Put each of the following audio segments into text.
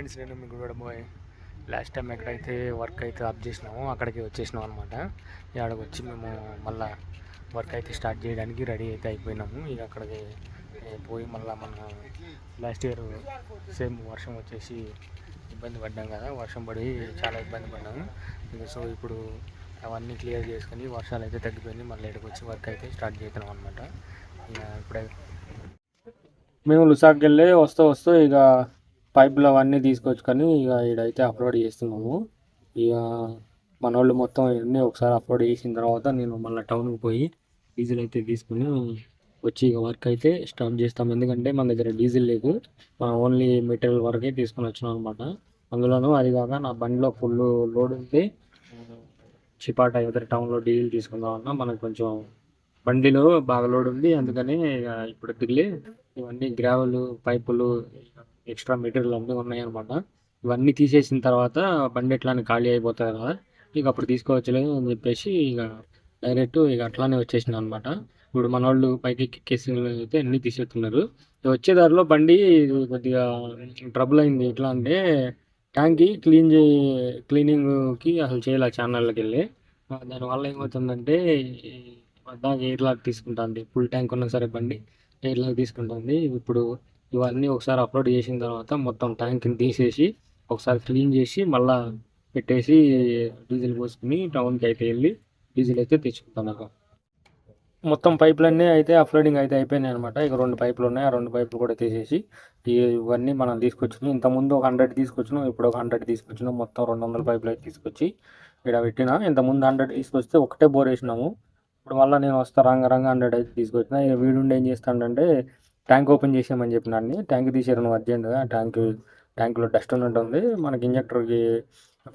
Friends, నేను మీకు కూడా లాస్ట్ టైం ఎక్కడైతే వర్క్ అయితే ఆఫ్ చేసినామో అక్కడికి వచ్చేసినాం అనమాట. ఇక్కడికి వచ్చి మేము మళ్ళీ వర్క్ అయితే స్టార్ట్ చేయడానికి రెడీ అయితే అయిపోయినాము. ఇక అక్కడికి పోయి మళ్ళీ మన లాస్ట్ ఇయర్ సేమ్ వర్షం వచ్చేసి ఇబ్బంది పడ్డాం కదా, వర్షం పడి చాలా ఇబ్బంది పడ్డాము. ఇక సో ఇప్పుడు అవన్నీ క్లియర్ చేసుకొని వర్షాలు అయితే తగ్గిపోయింది, మళ్ళీ ఇక్కడికి వచ్చి వర్క్ అయితే స్టార్ట్ చేస్తున్నాం అనమాట. ఇక ఇప్పుడే మేము లుసాకి వెళ్ళి వస్తూ ఇక పైపులు అవన్నీ తీసుకొచ్చుకొని ఇక ఇక్కడైతే అప్లోడ్ చేస్తున్నాము. ఇక మన వాళ్ళు మొత్తం ఇవన్నీ ఒకసారి అప్లోడ్ చేసిన తర్వాత నేను మళ్ళీ టౌన్కి పోయి డీజిల్ అయితే తీసుకుని వచ్చి ఇక వర్క్ అయితే స్టార్ట్ చేస్తాం. ఎందుకంటే మన దగ్గర డీజిల్ లేదు, మనం ఓన్లీ మెటీరియల్ వరకే తీసుకొని వచ్చినాం అనమాట. అందులోనూ అది కాక నా బండిలో ఫుల్ లోడ్ ఉంది. చిపాట ఎదురు టౌన్లో డీజిల్ తీసుకుందామన్నా మనకు కొంచెం బండిలో బాగా లోడ్ ఉంది. అందుకని ఇప్పుడు దిగులే ఇవన్నీ గ్రావెల్ పైపులు ఎక్స్ట్రా మెటీరియల్ అన్నీ ఉన్నాయన్నమాట. ఇవన్నీ తీసేసిన తర్వాత బండి ఎట్లానే ఖాళీ అయిపోతుంది కదా, ఇక అప్పుడు తీసుకోవచ్చులేదు అని చెప్పేసి ఇక డైరెక్ట్ ఇక అట్లానే వచ్చేసిన అనమాట. ఇప్పుడు మన వాళ్ళు పైకి ఎక్కేసి అయితే అన్నీ తీసేస్తున్నారు. వచ్చేదారిలో బండి కొద్దిగా ట్రబుల్ అయింది. ఎట్లా అంటే ట్యాంక్కి క్లీనింగ్కి అసలు చేయాలి ఛానల్కి వెళ్ళి. దానివల్ల ఏమవుతుందంటే దాకా ఎయిర్ లాక్ తీసుకుంటుంది. ఫుల్ ట్యాంక్ ఉన్నా సరే బండి ఎయిర్ లాక్ తీసుకుంటుంది. ఇప్పుడు ఇవన్నీ ఒకసారి అప్లోడ్ చేసిన తర్వాత మొత్తం ట్యాంక్ని తీసేసి ఒకసారి క్లీన్ చేసి మళ్ళీ పెట్టేసి డీజిల్ పోసుకుని టౌన్కి అయితే వెళ్ళి డీజిల్ అయితే తెచ్చుకుంటాను. మొత్తం పైపులన్నీ అయితే అప్లోడింగ్ అయితే అయిపోయినాయి అనమాట. ఇక 2 పైపులు ఉన్నాయి, ఆ 2 పైపులు కూడా తీసేసి ఇవన్నీ మనం తీసుకొచ్చినాం. ఇంతకుముందు ఒక 100 తీసుకొచ్చినాం, ఇప్పుడు ఒక 100 తీసుకొచ్చినాం. మొత్తం 200 పైపులు అయితే తీసుకొచ్చి ఇక్కడ పెట్టినా. ఇంతకుముందు 100 తీసుకొస్తే ఒకటే బోర్ వేసినాము. ఇప్పుడు మళ్ళీ నేను వస్తా రంగ 100 అయితే తీసుకొచ్చిన. ఇక వీడుండి ఏం చేస్తానంటే ట్యాంక్ ఓపెన్ చేసామని చెప్పినాన్ని. ట్యాంక్ తీసారు నువ్వు అర్జెంటుగా, ట్యాంకులో డస్ట్ ఉన్నట్టుంది, మనకి ఇంజక్టర్కి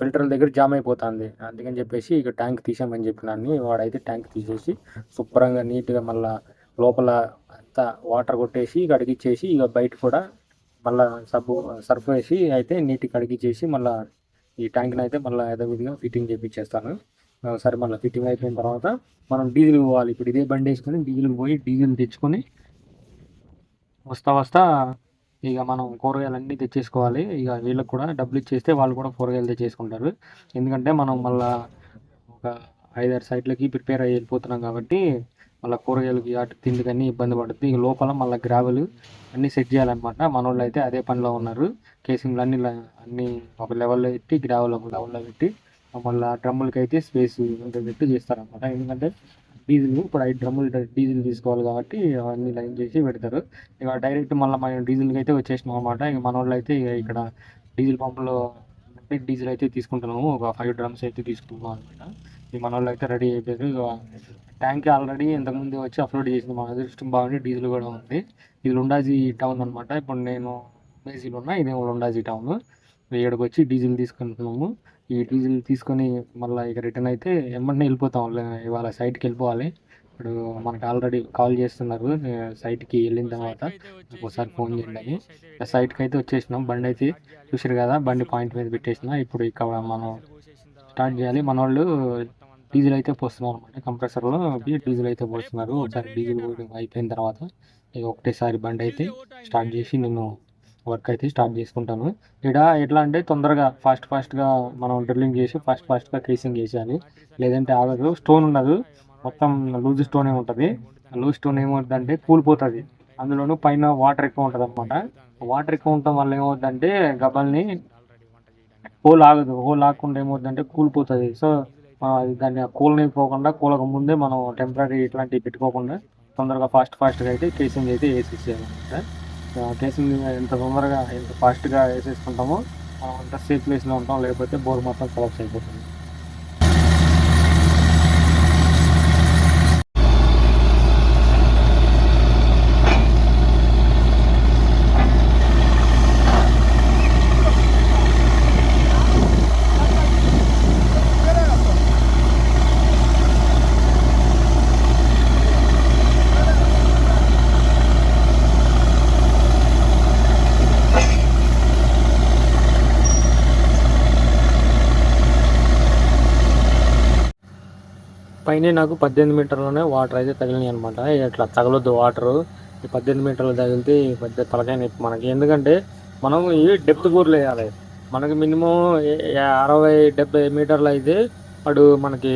ఫిల్టర్ దగ్గర జామ్ అయిపోతుంది, అందుకని చెప్పేసి ఇక ట్యాంక్ తీసామని చెప్పినాన్ని. వాడైతే ట్యాంక్ తీసేసి శుభ్రంగా నీట్గా మళ్ళీ లోపల అంతా వాటర్ కొట్టేసి కడిగిచ్చేసి ఇక బయట కూడా మళ్ళీ సర్ఫ్ వేసి అయితే నీట్గా కడిగిచ్చేసి మళ్ళీ ఈ ట్యాంక్ని అయితే మళ్ళీ యథావిధిగా ఫిట్టింగ్ చేయించేస్తాను. సరే మళ్ళీ ఫిట్టింగ్ అయిపోయిన తర్వాత మనం డీజిల్ పోవాలి. ఇప్పుడు ఇదే బండి వేసుకొని డీజిల్ పోయి డీజిల్ తెచ్చుకొని వస్తా ఇక మనం కూరగాయలన్నీ తెచ్చేసుకోవాలి. ఇక వీళ్ళకి కూడా డబ్బులు ఇచ్చేస్తే వాళ్ళు కూడా కూరగాయలు తెచ్చేసుకుంటారు. ఎందుకంటే మనం మళ్ళీ ఒక 5-6 సైట్లకి ప్రిపేర్ అయ్యి వెళ్ళిపోతున్నాం కాబట్టి మళ్ళీ కూరగాయలకి అటు తిండికన్నీ ఇబ్బంది పడుతుంది. ఇక లోపల మళ్ళీ గ్రావెల్ అన్నీ సెట్ చేయాలన్నమాట. మన వాళ్ళు అయితే అదే పనిలో ఉన్నారు. కేసింగ్లు అన్నీ ఒక లెవెల్లో పెట్టి గ్రావెల్ ఒక లెవెల్లో పెట్టి మళ్ళీ డ్రమ్ములకి అయితే స్పేస్ పెట్టి చేస్తారనమాట. ఎందుకంటే డీజిల్ ఇప్పుడు 5 డ్రమ్ములు డీజిల్ తీసుకోవాలి కాబట్టి అవన్నీ లైన్ చేసి పెడతారు. ఇక డైరెక్ట్ మళ్ళీ మనం డీజిల్కి అయితే వచ్చేసినాం అనమాట. ఇక మన వాళ్ళు అయితే ఇక్కడ డీజిల్ పంపులో డీజిల్ అయితే తీసుకుంటున్నాము. ఒక 5 డ్రమ్స్ అయితే తీసుకుంటున్నాం అనమాట. ఇక మన వాళ్ళు అయితే రెడీ అయిపోయారు. ఇక ట్యాంక్ ఆల్రెడీ ఇంతకుముందు వచ్చి అప్లోడ్ చేసింది. మన అదృష్టం బాగుంది, డీజిల్ కూడా ఉంది. ఇది లుండాజీ టౌన్ అనమాట. ఇప్పుడు నేను బేసిలో ఉన్నా, ఇదేమో లుండాజీ టౌన్. ఇక్కడికి వచ్చి డీజిల్ తీసుకుంటున్నాము. ఈ డీజిల్ తీసుకొని మళ్ళీ ఇక రిటర్న్ అయితే వెంటనే వెళ్ళిపోతాం. ఇవాళ సైట్కి వెళ్ళిపోవాలి. ఇప్పుడు మనకు ఆల్రెడీ కాల్ చేస్తున్నారు. సైట్కి వెళ్ళిన తర్వాత ఒకసారి ఫోన్ చేయండి అని. సైట్కి అయితే వచ్చేసినాం. బండి అయితే చూసారు కదా, బండి పాయింట్ మీద పెట్టేసిన. ఇప్పుడు ఇక్కడ మనం స్టార్ట్ చేయాలి. మన వాళ్ళు డీజిల్ అయితే పోస్తున్నారు అనమాట. కంప్రెసర్లో డీజిల్ అయితే పోస్తున్నారు. ఒకసారి డీజిల్ అయిపోయిన తర్వాత ఇక ఒకటేసారి బండి అయితే స్టార్ట్ చేసి నేను వర్క్ అయితే స్టార్ట్ చేసుకుంటాను. ఇక్కడ ఎట్లా అంటే తొందరగా ఫాస్ట్గా మనం డ్రిల్లింగ్ చేసి ఫాస్ట్గా కేసింగ్ చేసేయాలి, లేదంటే ఆగదు. స్టోన్ ఉండదు, మొత్తం లూజ్ స్టోనే ఉంటుంది. లూజ్ స్టోన్ ఏమవుతుందంటే కూలిపోతుంది. అందులోనూ పైన వాటర్ ఎక్కువ ఉంటుంది అనమాట. వాటర్ ఎక్కువ ఉండటం వల్ల ఏమవుతుందంటే గబ్బల్ని హోల్ ఆగకుండా ఏమవుతుందంటే కూలిపోతుంది. సో దాన్ని కూలక ముందే మనం టెంపరీ ఇట్లాంటివి పెట్టుకోకుండా తొందరగా ఫాస్ట్గా అయితే కేసింగ్ అయితే వేసేసేయాలన్నమాట. కేసింగ్ ఎంత తొందరగా ఎంత ఫాస్ట్గా వేసేసుకుంటామో మనం అంత సేఫ్ ప్లేస్లో ఉంటాం, లేకపోతే బోర్ మొత్తం కొలాప్స్ అయిపోతుంది. పైన నాకు 18 మీటర్లోనే వాటర్ అయితే తగిలినాయి అనమాట. ఇట్లా తగలొద్దు వాటరు. ఈ 18 మీటర్లు తగిలితే పెద్ద తలకాయ నొప్పి మనకి. ఎందుకంటే మనం ఈ డెప్త్ బోర్లు వేయాలి. మనకి మినిమం 60-70 మీటర్లు అయితే వాడు మనకి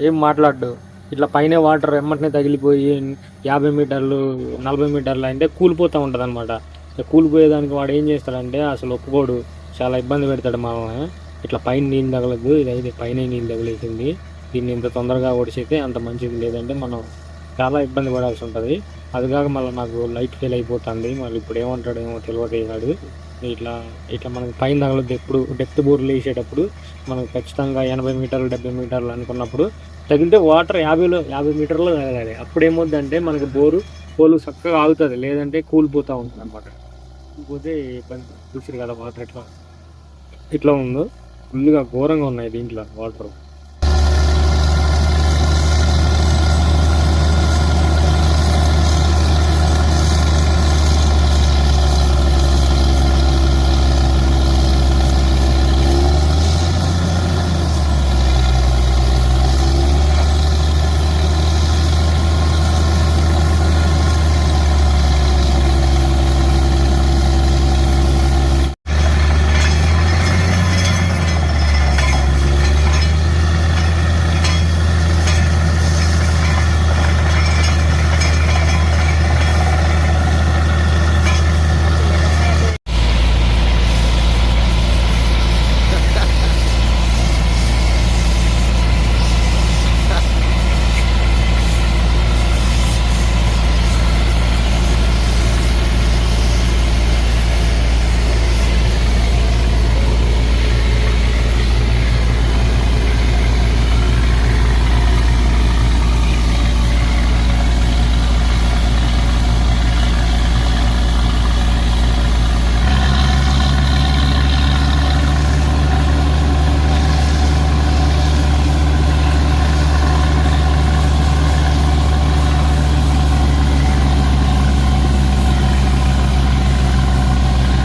ఏం మాట్లాడు. ఇట్లా పైన వాటర్ ఎమ్మటనే తగిలిపోయి 50 మీటర్లు 40 మీటర్లు అంటే కూలిపోతూ ఉంటుంది అనమాట. కూలిపోయేదానికి వాడు ఏం చేస్తాడంటే అసలు ఒప్పుకోడు, చాలా ఇబ్బంది పెడతాడు మనల్ని. ఇట్లా పైన నీళ్ళు తగలదు, ఇదైతే పైన నీళ్ళు తగిలేసింది, దీన్ని ఇంత తొందరగా ఓడిచితే అంత మంచిది, లేదంటే మనం చాలా ఇబ్బంది పడాల్సి ఉంటుంది. అది కాక మళ్ళీ నాకు లైట్ ఫెయిల్ అయిపోతుంది. మళ్ళీ ఇప్పుడు ఏమంటాడేమో తెలియదు. ఇట్లా ఇట్లా మనకి పైన తగలదు. ఎప్పుడు డెప్త్ బోర్లు వేసేటప్పుడు మనకు ఖచ్చితంగా 80 మీటర్లు 70 మీటర్లు అనుకున్నప్పుడు తగిలితే వాటర్ 50 మీటర్లు తగలాలి. అప్పుడు ఏమవుద్దంటే మనకి పోలు చక్కగా ఆగుతుంది, లేదంటే కూలిపోతూ ఉంటుంది అనమాట. కూలిపోతే ఇబ్బంది. చూసారు కదా వాటర్ ఇట్లా ఉందో, ఫుల్గా ఘోరంగా ఉన్నాయి దీంట్లో వాటర్.